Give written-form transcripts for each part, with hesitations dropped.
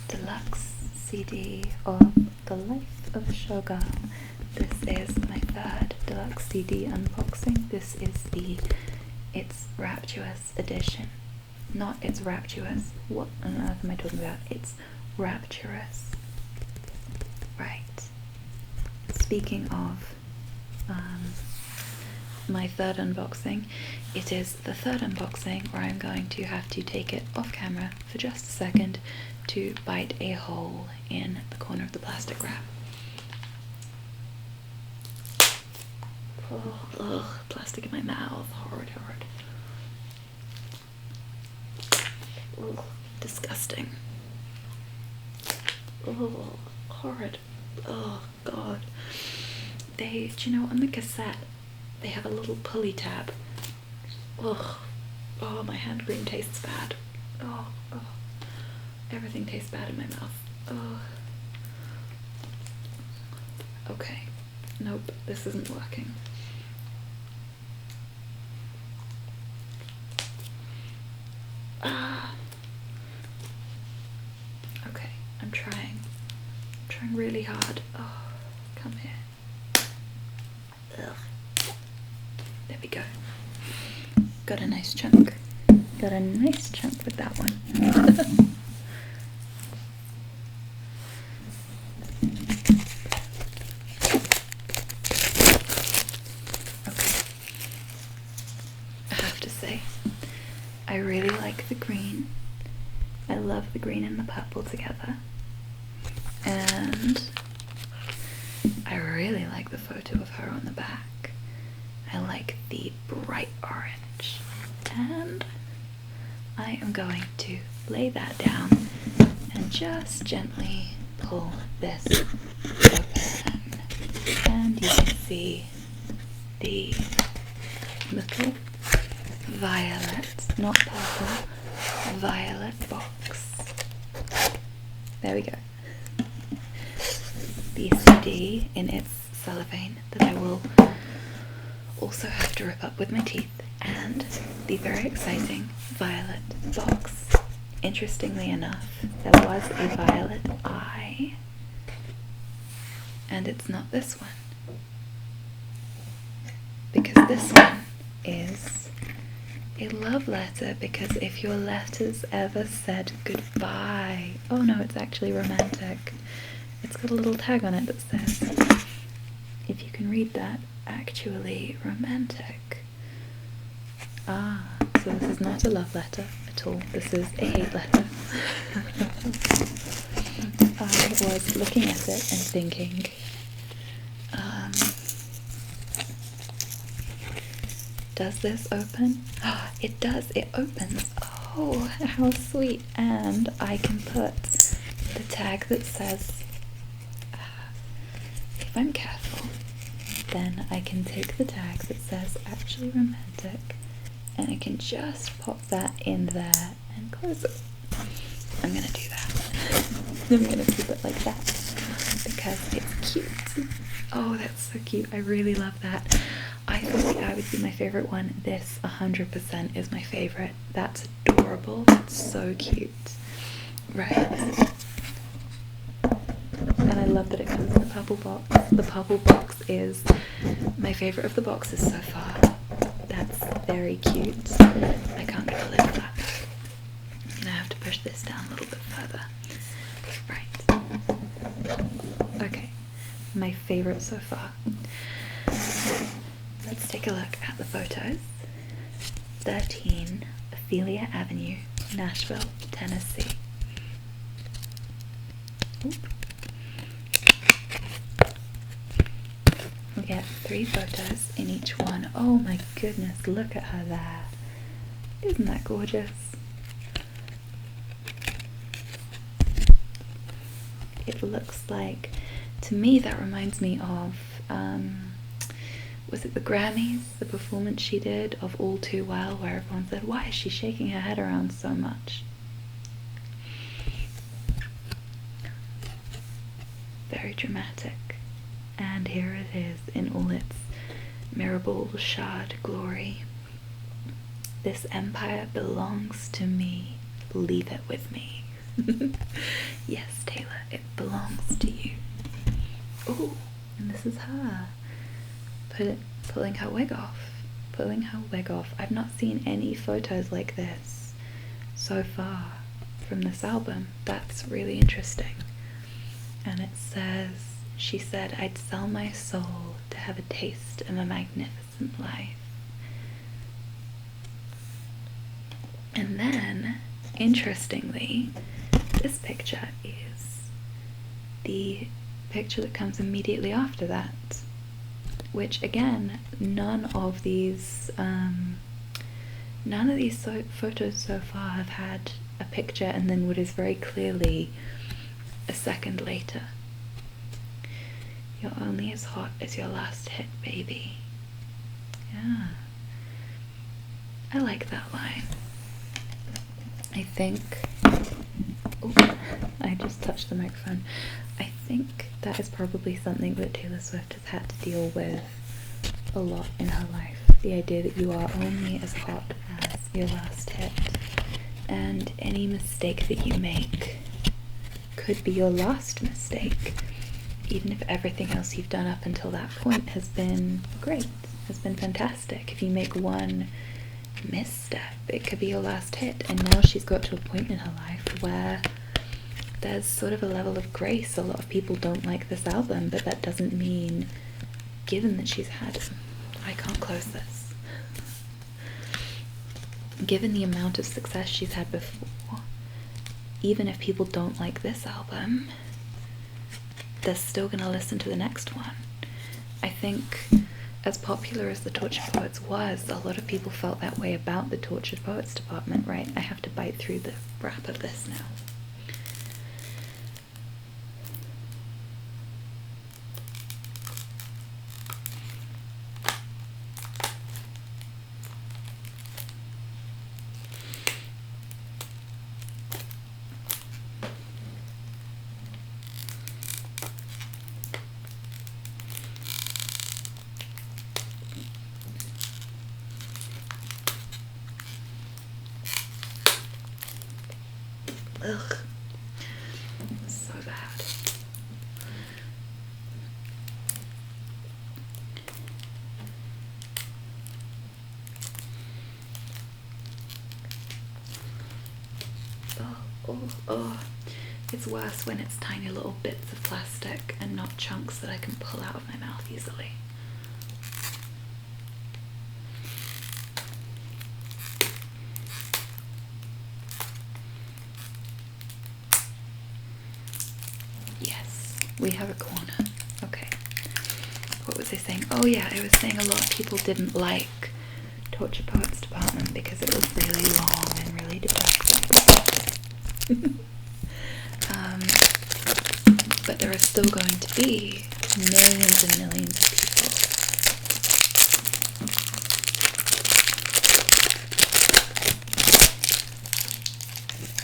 Deluxe CD of The Life of a Showgirl. This is my third Deluxe CD unboxing. This is it's Rapturous edition. Not it's Rapturous. What on earth am I talking about? It's Rapturous. Right. Speaking of my third unboxing, it is the third unboxing where I'm going to have to take it off camera for just a second to bite a hole in the corner of the plastic wrap. Oh, ugh, plastic in my mouth. Horrid. Ugh, disgusting. Oh, horrid. Oh, God. Do you know, on the cassette, they have a little pulley tab. Ugh. Oh, my hand cream tastes bad. Oh. Everything tastes bad in my mouth. Oh. Okay. Nope, this isn't working. Okay, I'm trying. Really hard. Oh, come here. Ugh. There we go. Got a nice chunk. With that one. Okay. I have to say, I really like the green. I love the green and the purple together. And I really like the photo of her on the back. I like the bright orange. And I am going to lay that down and just gently pull this open. And you can see the little violet, not purple, violet box. There we go. The CD in its cellophane that I will also have to rip up with my teeth, and the very exciting violet box. Interestingly enough, there was a violet eye, and it's not this one, because this one is a love letter, because if your letters ever said goodbye, oh no, it's actually romantic. It's got a little tag on it that says, if you can read that, actually romantic. So this is not a love letter at all. This is a hate letter. I was looking at it and thinking, does this open? It does, it opens. Oh, how sweet. And I can put the tag that says, if I'm careful, then I can take the tag that says actually romantic, and I can just pop that in there and close it. I'm gonna do that. I'm gonna keep it like that because it's cute. Oh, that's so cute. I really love that. I thought the eye would be my favorite one. This 100% is my favorite. That's adorable. That's so cute. Right. And I love that it comes in the purple box. The purple box is my favorite of the boxes so far. That's very cute. I can't get the lid flat. I'm gonna have to push this down a little bit further. Right. Okay. My favorite so far. Let's take a look at the photos. 13 Ophelia Avenue, Nashville, Tennessee. Oop. We get 3 photos in each one. Oh my goodness, look at her there. Isn't that gorgeous? It looks like, to me that reminds me of, was it the Grammys, the performance she did of All Too Well, where everyone said, why is she shaking her head around so much? Very dramatic. And here it is in all its mirable shard glory. This empire belongs to me. Leave it with me. Yes, Taylor, it belongs to you. Oh, and this is her. Pulling her wig off. Pulling her wig off. I've not seen any photos like this so far from this album. That's really interesting. And it says, she said, I'd sell my soul to have a taste of a magnificent life. And then, interestingly, this picture is the picture that comes immediately after that, which again, none of these photos so far have had a picture and then what is very clearly a second later. You're only as hot as your last hit, baby. Yeah. I like that line. I think... Oh, I just touched the microphone. I think that is probably something that Taylor Swift has had to deal with a lot in her life. The idea that you are only as hot as your last hit. And any mistake that you make could be your last mistake, even if everything else you've done up until that point has been great, has been fantastic. If you make one misstep, it could be your last hit. And now she's got to a point in her life where there's sort of a level of grace. A lot of people don't like this album, but that doesn't mean, given that she's had... I can't close this. Given the amount of success she's had before, even if people don't like this album, they're still going to listen to the next one. I think as popular as the Tortured Poets was, a lot of people felt that way about the Tortured Poets department, right? I have to bite through the wrap of this now. Ugh, so bad. Oh, it's worse when it's tiny little bits of plastic and not chunks that I can pull out of my mouth easily. Yes, we have a corner. Okay. What was I saying? Oh yeah, I was saying a lot of people didn't like Tortured Poets department because it was really long and really depressing. But there are still going to be millions and millions of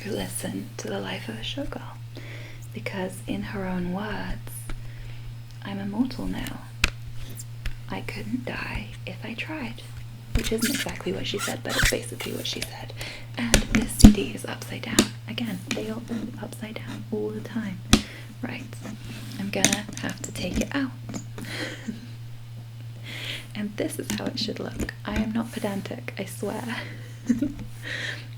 people who listen to the life of a showgirl. Because in her own words, I'm immortal now. I couldn't die if I tried. Which isn't exactly what she said, but it's basically what she said. And this CD is upside down. Again, they are upside down all the time. Right. I'm gonna have to take it out. And this is how it should look. I am not pedantic, I swear.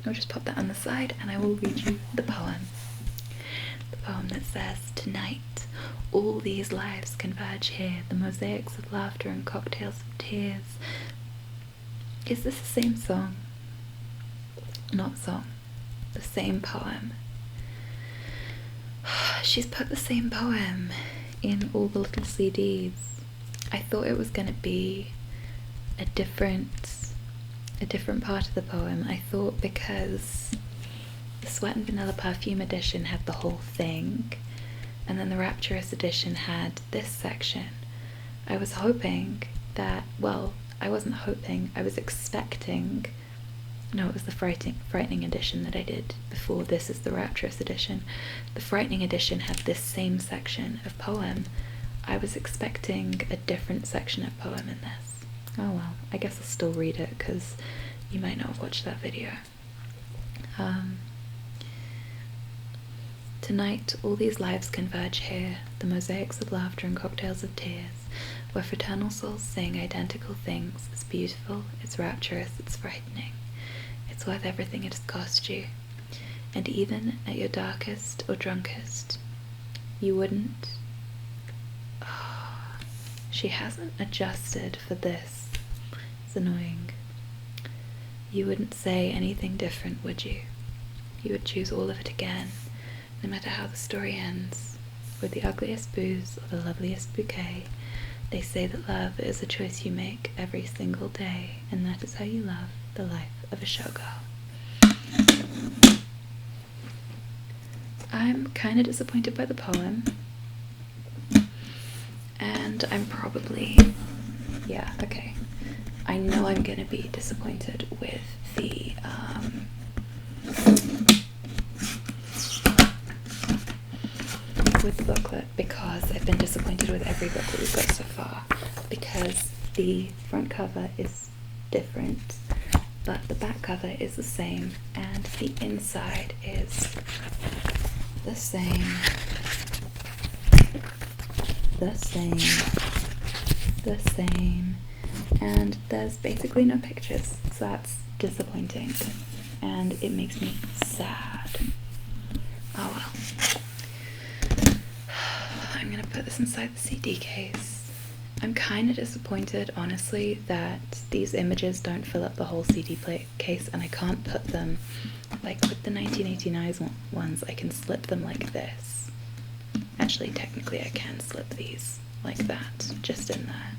I'll just pop that on the side and I will read you the poem. The poem that says, tonight, all these lives converge here, the mosaics of laughter and cocktails of tears. Is this the same song? Not song. The same poem. She's put the same poem in all the little CDs. I thought it was going to be a different part of the poem. I thought because the Sweat and Vanilla Perfume edition had the whole thing, and then the Rapturous edition had this section. I was hoping that, well, I wasn't hoping, I was expecting, no, it was the Frightening edition that I did before. This is the Rapturous edition. The Frightening edition had this same section of poem. I was expecting a different section of poem in this. Oh well, I guess I'll still read it because you might not have watched that video. Tonight, all these lives converge here, the mosaics of laughter and cocktails of tears, where fraternal souls sing identical things. It's beautiful, it's rapturous, it's frightening. It's worth everything it has cost you. And even at your darkest or drunkest, you wouldn't... Oh, she hasn't adjusted for this. It's annoying. You wouldn't say anything different, would you? You would choose all of it again, no matter how the story ends. With the ugliest booze or the loveliest bouquet, they say that love is a choice you make every single day, and that is how you love the life of a showgirl. I'm kind of disappointed by the poem, and I'm probably, yeah, okay. I know I'm going to be disappointed with the booklet, because I've been disappointed with every book that we've got so far, because the front cover is different, but the back cover is the same, and the inside is the same, and there's basically no pictures, so that's disappointing, and it makes me sad. Oh well. I'm gonna put this inside the CD case. I'm kind of disappointed, honestly, that these images don't fill up the whole CD case, and I can't put them, like with the 1989 ones, I can slip them like this. Actually, technically I can slip these like that, just in there.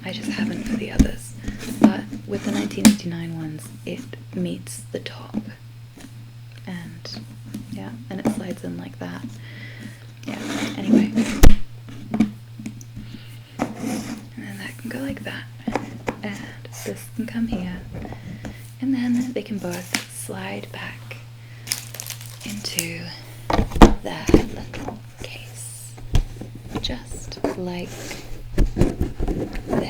I just haven't for the others. But with the 1989 ones, it meets the top. And yeah, and it slides in like that. Yeah, anyway. And then that can go like that. And this can come here. And then they can both slide back into that little case. Just like this.